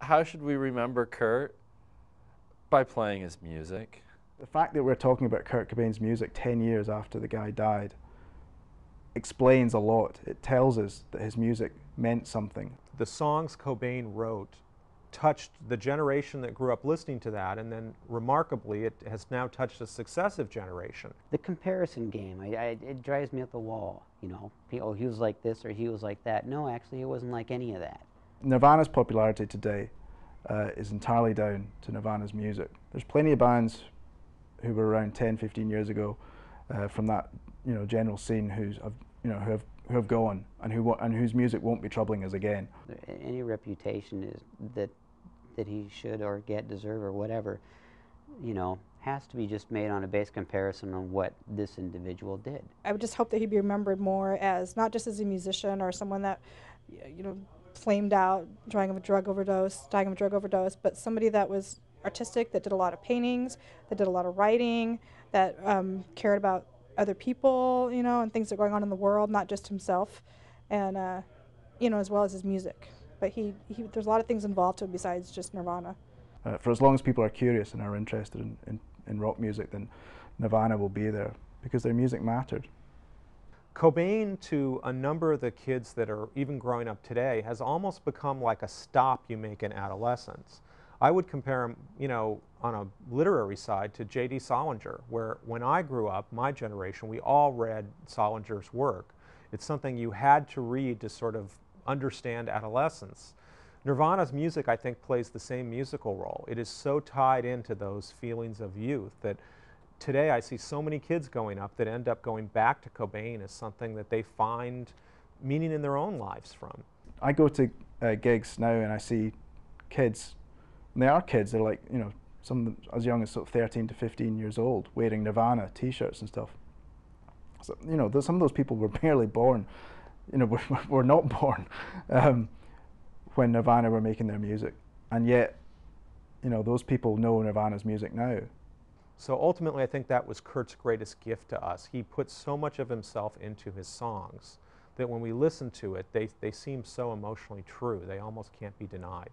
How should we remember Kurt? By playing his music. The fact that we're talking about Kurt Cobain's music 10 years after the guy died explains a lot. It tells us that his music meant something. The songs Cobain wrote touched the generation that grew up listening to that, and then remarkably, it has now touched a successive generation. The comparison game, it drives me up the wall, you know. Oh, he was like this or he was like that. No, actually, it wasn't like any of that. Nirvana's popularity today is entirely down to Nirvana's music. There's plenty of bands who were around 10, 15 years ago from that general scene who have gone and whose music won't be troubling us again. Any reputation is that he should or deserve or whatever, has to be just made on a base comparison on what this individual did. I would just hope that he'd be remembered more as not just as a musician or someone that, flamed out, dying of a drug overdose, but somebody that was artistic, that did a lot of paintings, that did a lot of writing, that cared about other people, and things that are going on in the world, not just himself, and as well as his music. But there's a lot of things involved to it besides just Nirvana. For as long as people are curious and are interested in rock music, then Nirvana will be there because their music mattered. Cobain, to a number of the kids that are even growing up today, has almost become like a stop you make in adolescence. I would compare him, on a literary side to J.D. Salinger, where when I grew up, my generation, we all read Salinger's work. It's something you had to read to sort of understand adolescence. Nirvana's music, I think, plays the same musical role. It is so tied into those feelings of youth that today I see so many kids going up that end up going back to Cobain as something that they find meaning in their own lives from. I go to gigs now and I see kids, and they are kids, they're like, some of them as young as sort of 13 to 15 years old, wearing Nirvana t-shirts and stuff. So, some of those people were barely born, were not born when Nirvana were making their music. And yet, those people know Nirvana's music now. So ultimately, I think that was Kurt's greatest gift to us. He put so much of himself into his songs that when we listen to it, they seem so emotionally true. They almost can't be denied.